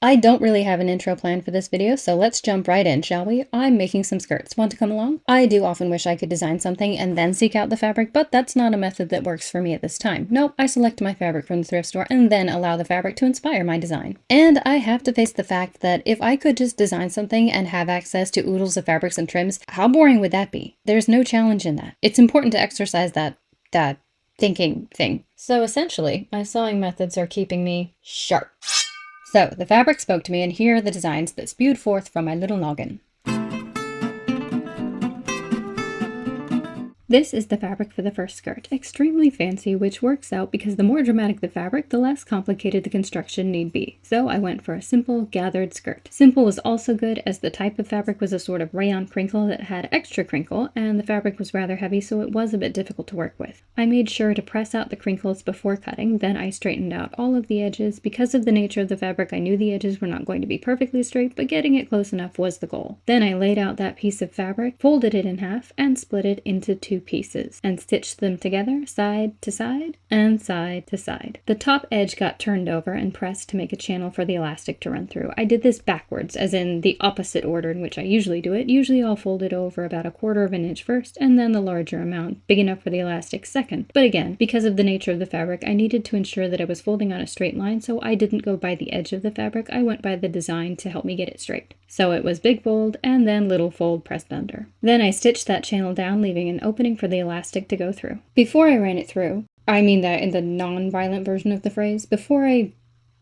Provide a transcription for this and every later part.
I don't really have an intro plan for this video, so let's jump right in, shall we? I'm making some skirts. Want to come along? I do often wish I could design something and then seek out the fabric, but that's not a method that works for me at this time. Nope, I select my fabric from the thrift store and then allow the fabric to inspire my design. And I have to face the fact that if I could just design something and have access to oodles of fabrics and trims, how boring would that be? There's no challenge in that. It's important to exercise that thinking thing. So essentially, my sewing methods are keeping me sharp. So, the fabric spoke to me, and here are the designs that spewed forth from my little noggin. This is the fabric for the first skirt. Extremely fancy, which works out because the more dramatic the fabric, the less complicated the construction need be. So I went for a simple, gathered skirt. Simple was also good as the type of fabric was a sort of rayon crinkle that had extra crinkle, and the fabric was rather heavy, so it was a bit difficult to work with. I made sure to press out the crinkles before cutting, then I straightened out all of the edges. Because of the nature of the fabric, I knew the edges were not going to be perfectly straight, but getting it close enough was the goal. Then I laid out that piece of fabric, folded it in half, and split it into two pieces and stitched them together side to side and side to side. The top edge got turned over and pressed to make a channel for the elastic to run through. I did this backwards, as in the opposite order in which I usually do it. Usually I'll fold it over about 1/4 inch first and then the larger amount, big enough for the elastic second. But again, because of the nature of the fabric, I needed to ensure that I was folding on a straight line, so I didn't go by the edge of the fabric. I went by the design to help me get it straight. So it was big fold and then little fold pressed under. Then I stitched that channel down, leaving an opening for the elastic to go through. Before I ran it through, I mean that in the non-violent version of the phrase, before I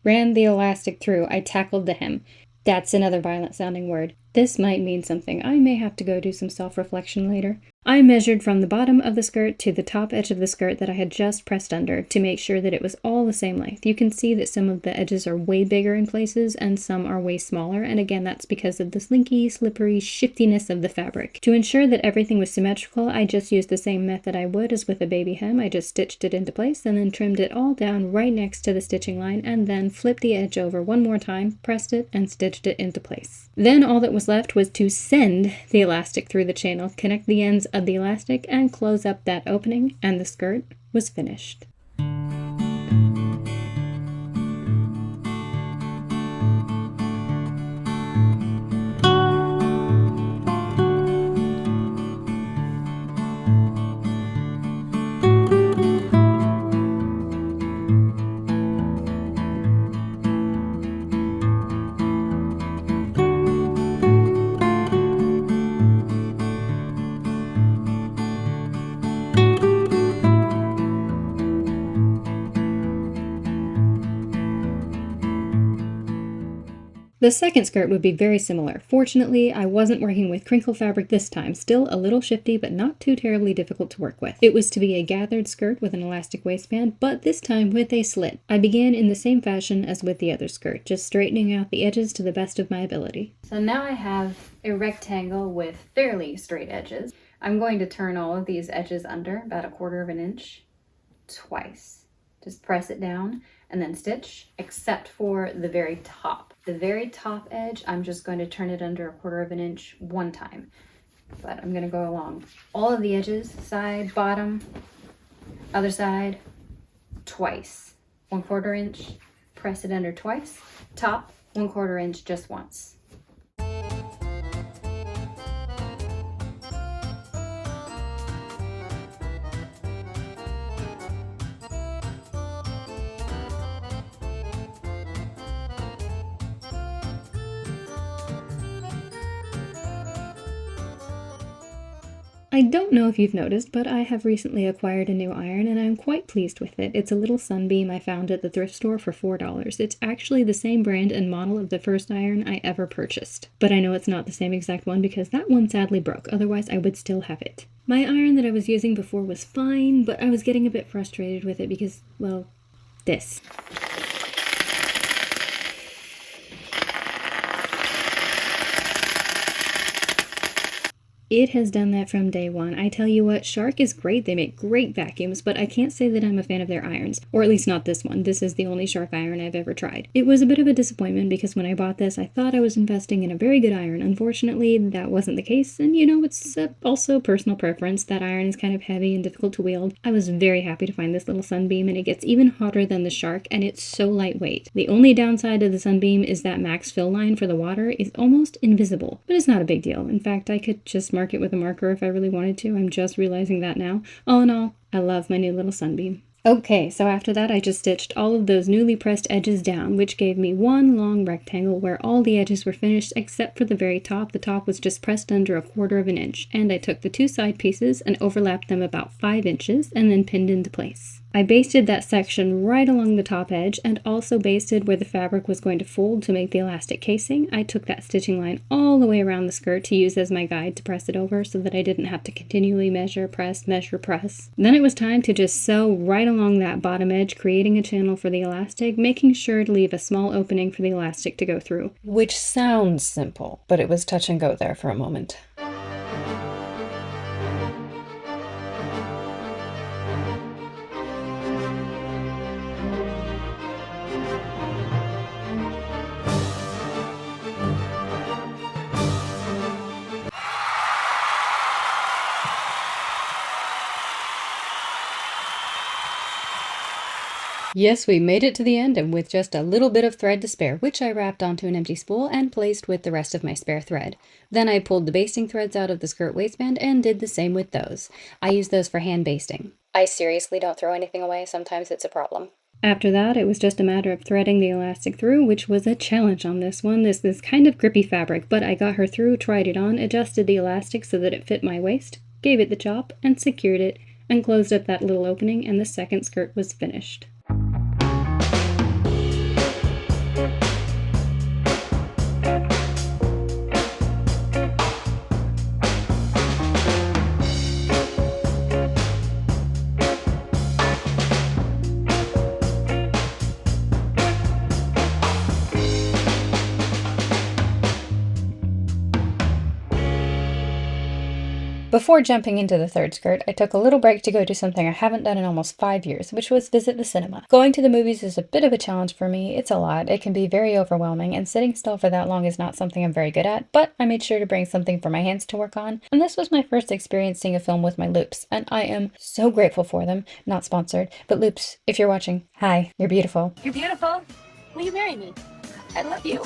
ran the elastic through, I tackled the hem. That's another violent sounding word. This might mean something. I may have to go do some self-reflection later. I measured from the bottom of the skirt to the top edge of the skirt that I had just pressed under to make sure that it was all the same length. You can see that some of the edges are way bigger in places and some are way smaller, and again that's because of the slinky, slippery shiftiness of the fabric. To ensure that everything was symmetrical, I just used the same method I would as with a baby hem. I just stitched it into place and then trimmed it all down right next to the stitching line and then flipped the edge over one more time, pressed it, and stitched it into place. Then all that was left was to send the elastic through the channel, connect the ends of the elastic, and close up that opening, and the skirt was finished. The second skirt would be very similar. Fortunately, I wasn't working with crinkle fabric this time, still a little shifty but not too terribly difficult to work with. It was to be a gathered skirt with an elastic waistband, but this time with a slit. I began in the same fashion as with the other skirt, just straightening out the edges to the best of my ability. So now I have a rectangle with fairly straight edges. I'm going to turn all of these edges under about 1/4 inch twice. Just press it down and then stitch, except for the very top. The very top edge, I'm just going to turn it under 1/4 inch one time. But I'm going to go along all of the edges, side, bottom, other side, twice. 1/4 inch, press it under twice. Top, 1/4 inch just once. I don't know if you've noticed, but I have recently acquired a new iron and I'm quite pleased with it. It's a little Sunbeam I found at the thrift store for $4. It's actually the same brand and model of the first iron I ever purchased. But I know it's not the same exact one because that one sadly broke, otherwise I would still have it. My iron that I was using before was fine, but I was getting a bit frustrated with it because, well, this. It has done that from day one. I tell you what, Shark is great. They make great vacuums, but I can't say that I'm a fan of their irons. Or at least not this one. This is the only Shark iron I've ever tried. It was a bit of a disappointment because when I bought this, I thought I was investing in a very good iron. Unfortunately, that wasn't the case, and it's also personal preference. That iron is kind of heavy and difficult to wield. I was very happy to find this little Sunbeam, and it gets even hotter than the Shark, and it's so lightweight. The only downside of the Sunbeam is that max fill line for the water is almost invisible, but it's not a big deal. In fact, I could just mark it with a marker if I really wanted to. I'm just realizing that now. All in all, I love my new little Sunbeam. Okay, so after that I just stitched all of those newly pressed edges down, which gave me one long rectangle where all the edges were finished except for the very top. The top was just pressed under 1/4 of an inch, and I took the two side pieces and overlapped them about 5 inches and then pinned into place. I basted that section right along the top edge and also basted where the fabric was going to fold to make the elastic casing. I took that stitching line all the way around the skirt to use as my guide to press it over so that I didn't have to continually measure, press. Then it was time to just sew right along that bottom edge, creating a channel for the elastic, making sure to leave a small opening for the elastic to go through. Which sounds simple, but it was touch and go there for a moment. Yes, we made it to the end, and with just a little bit of thread to spare, which I wrapped onto an empty spool and placed with the rest of my spare thread. Then I pulled the basting threads out of the skirt waistband and did the same with those. I use those for hand basting. I seriously don't throw anything away. Sometimes it's a problem. After that, it was just a matter of threading the elastic through, which was a challenge on this one. This is kind of grippy fabric, but I got her through, tried it on, adjusted the elastic so that it fit my waist, gave it the chop, and secured it, and closed up that little opening, and the second skirt was finished. Before jumping into the third skirt, I took a little break to go do something I haven't done in almost 5 years, which was visit the cinema. Going to the movies is a bit of a challenge for me. It's a lot. It can be very overwhelming, and sitting still for that long is not something I'm very good at, but I made sure to bring something for my hands to work on, and this was my first experience seeing a film with my loops, and I am so grateful for them. Not sponsored, but loops, if you're watching, hi, you're beautiful. You're beautiful. Will you marry me? I love you.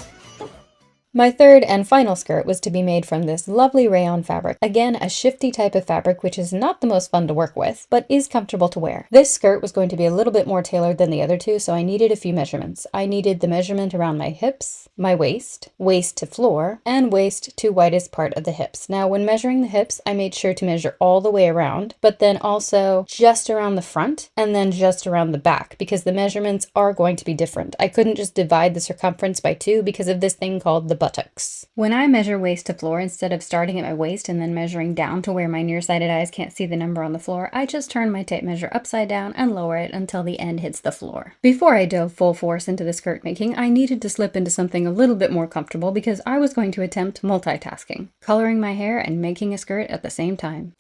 My third and final skirt was to be made from this lovely rayon fabric. Again, a shifty type of fabric, which is not the most fun to work with, but is comfortable to wear. This skirt was going to be a little bit more tailored than the other two, so I needed a few measurements. I needed the measurement around my hips, my waist, waist to floor, and waist to widest part of the hips. Now, when measuring the hips, I made sure to measure all the way around, but then also just around the front and then just around the back, because the measurements are going to be different. I couldn't just divide the circumference by 2 because of this thing called the buttocks. When I measure waist to floor, instead of starting at my waist and then measuring down to where my nearsighted eyes can't see the number on the floor, I just turn my tape measure upside down and lower it until the end hits the floor. Before I dove full force into the skirt making, I needed to slip into something a little bit more comfortable because I was going to attempt multitasking, coloring my hair and making a skirt at the same time.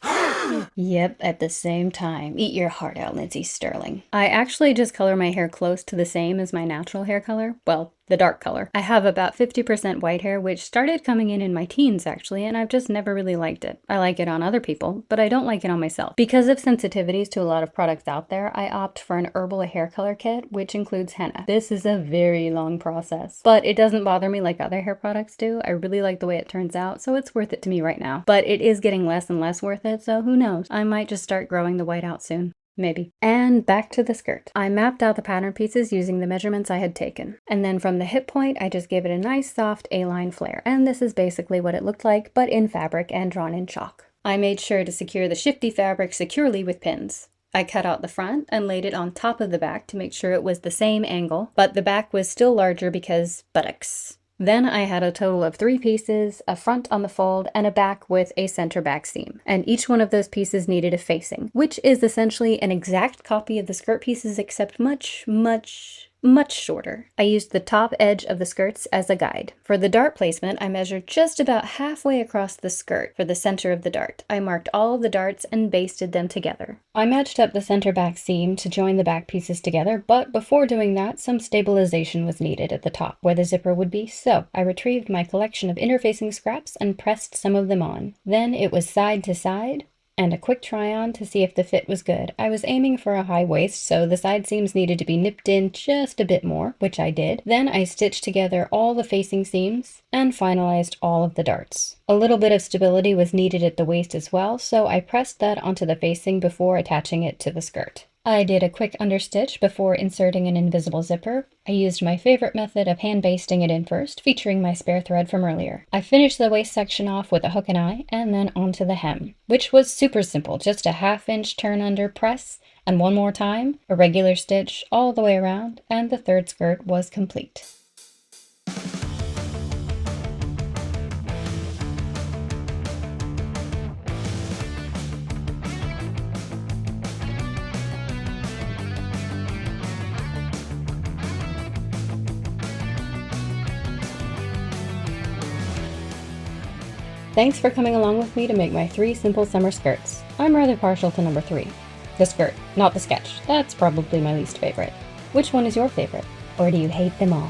Yep, at the same time. Eat your heart out, Lindsay Sterling. I actually just color my hair close to the same as my natural hair color. Well, the dark color. I have about 50% white hair, which started coming in my teens actually, and I've just never really liked it. I like it on other people, but I don't like it on myself. Because of sensitivities to a lot of products out there, I opt for an herbal hair color kit, which includes henna. This is a very long process, but it doesn't bother me like other hair products do. I really like the way it turns out, so it's worth it to me right now. But it is getting less and less worth it, so who knows? I might just start growing the white out soon. Maybe. And back to the skirt. I mapped out the pattern pieces using the measurements I had taken. And then from the hip point, I just gave it a nice soft A-line flare. And this is basically what it looked like, but in fabric and drawn in chalk. I made sure to secure the shifty fabric securely with pins. I cut out the front and laid it on top of the back to make sure it was the same angle, but the back was still larger because buttocks. Then I had a total of 3 pieces, a front on the fold, and a back with a center back seam. And each one of those pieces needed a facing, which is essentially an exact copy of the skirt pieces except much, much much shorter. I used the top edge of the skirts as a guide. For the dart placement, I measured just about halfway across the skirt for the center of the dart. I marked all of the darts and basted them together. I matched up the center back seam to join the back pieces together, but before doing that, some stabilization was needed at the top where the zipper would be, so I retrieved my collection of interfacing scraps and pressed some of them on. Then it was side to side, and a quick try-on to see if the fit was good. I was aiming for a high waist, so the side seams needed to be nipped in just a bit more, which I did. Then I stitched together all the facing seams and finalized all of the darts. A little bit of stability was needed at the waist as well, so I pressed that onto the facing before attaching it to the skirt. I did a quick understitch before inserting an invisible zipper. I used my favorite method of hand basting it in first, featuring my spare thread from earlier. I finished the waist section off with a hook and eye, and then onto the hem, which was super simple, just a 1/2 inch turn under press, and one more time, a regular stitch all the way around, and the third skirt was complete. Thanks for coming along with me to make my 3 simple summer skirts. I'm rather partial to number 3. The skirt, not the sketch. That's probably my least favorite. Which one is your favorite? Or do you hate them all?